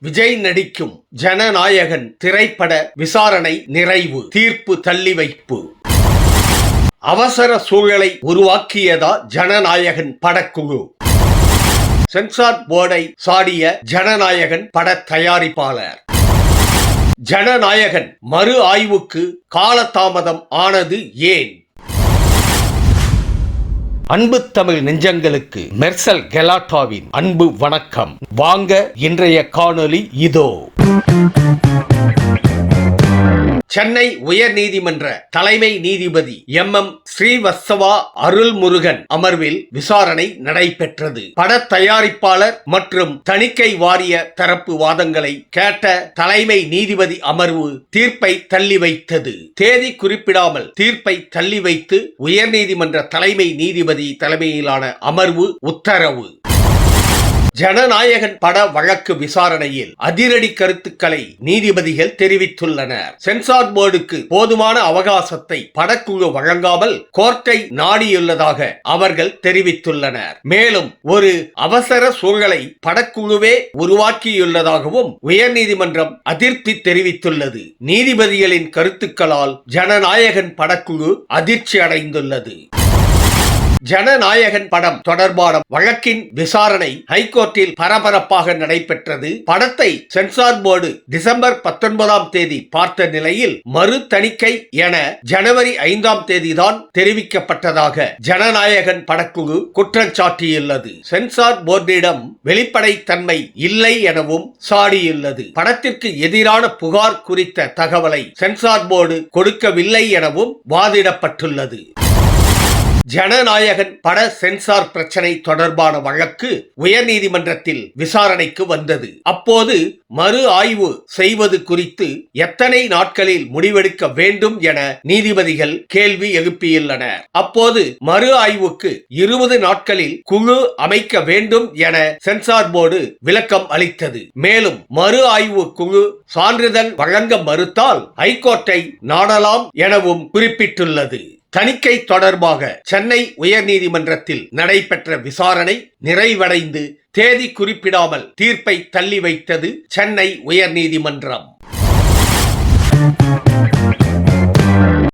விஜய் நடிக்கும் ஜனநாயகன் திரைப்பட விசாரணை நிறைவு. தீர்ப்பு தள்ளி வைப்பு. அவசர சூழலை உருவாக்கியதா ஜனநாயகன் படக்குழு? சென்சார் போர்டை சாடிய ஜனநாயகன் பட தயாரிப்பாளர். ஜனநாயகன் மறு ஆய்வுக்கு காலதாமதம் ஆனது ஏன்? அன்பு தமிழ் நெஞ்சங்களுக்கு மெர்சல் கெலாட்டாவின் அன்பு வணக்கம். வாங்க இன்றைய காணொளி இதோ. சென்னை உயர் நீதிமன்ற தலைமை நீதிபதி MM ஸ்ரீவத்சவா அருள்முருகன் அமர்வில் விசாரணை நடைபெற்றது. பட தயாரிப்பாளர் மற்றும் தணிக்கை வாரிய தரப்பு வாதங்களை கேட்ட தலைமை நீதிபதி அமர்வு தீர்ப்பை தள்ளி வைத்தது. தேதி குறிப்பிடாமல் தீர்ப்பை தள்ளி வைத்து உயர்நீதிமன்ற தலைமை நீதிபதி தலைமையிலான அமர்வு உத்தரவு. ஜனநாயகன் பட வழக்கு விசாரணையில் அதிரடி கருத்துக்களை நீதிபதிகள் தெரிவித்துள்ளனர். சென்சார் போர்டுக்கு போதுமான அவகாசத்தை படக்குழு வழங்காமல் கோர்ட்டை நாடியுள்ளதாக அவர்கள் தெரிவித்துள்ளனர். மேலும் ஒரு அவசர சூழலை படக்குழுவே உருவாக்கியுள்ளதாகவும் உயர்நீதிமன்றம் அதிருப்தி தெரிவித்துள்ளது. நீதிபதிகளின் கருத்துக்களால் ஜனநாயகன் படக்குழு அதிர்ச்சி அடைந்துள்ளது. ஜனநாயகன் படம் தொடர்பான வழக்கின் விசாரணை ஹைகோர்ட்டில் பரபரப்பாக நடைபெற்றது. படத்தை சென்சார் போர்டு டிசம்பர் 19ஆம் தேதி பார்த்த நிலையில் மறு தணிக்கை என ஜனவரி 5ஆம் தேதிதான் தெரிவிக்கப்பட்டதாக ஜனநாயகன் படக்குழு குற்றம் சாட்டியுள்ளது. சென்சார் போர்டிடம் வெளிப்படைத்தன்மை இல்லை எனவும் சாடியுள்ளது. படத்திற்கு எதிரான புகார் குறித்த தகவலை சென்சார் போர்டு கொடுக்கவில்லை எனவும் வாதிடப்பட்டுள்ளது. ஜனநாயகன் பட சென்சார் பிரச்சனை தொடர்பான வழக்கு உயர்நீதிமன்றத்தில் விசாரணைக்கு வந்தது. அப்போது மறு ஆய்வு செய்வது குறித்து எத்தனை நாட்களில் முடிவெடுக்க வேண்டும் என நீதிபதிகள் கேள்வி எழுப்பியுள்ளனர். அப்போது மறு ஆய்வுக்கு 20 நாட்களில் குழு அமைக்க வேண்டும் என சென்சார் போர்டு விளக்கம் அளித்தது. மேலும் மறு ஆய்வு குழு சான்றிதழ் வழங்க மறுத்தால் ஹைகோர்ட்டை நாடலாம் எனவும் குறிப்பிட்டுள்ளது. தணிக்கை தொடர்பாக சென்னை உயர்நீதிமன்றத்தில் நடைபெற்ற விசாரணை நிறைவடைந்து தேதி குறிப்பிடாமல் தீர்ப்பை தள்ளி வைத்தது சென்னை உயர்நீதிமன்றம்.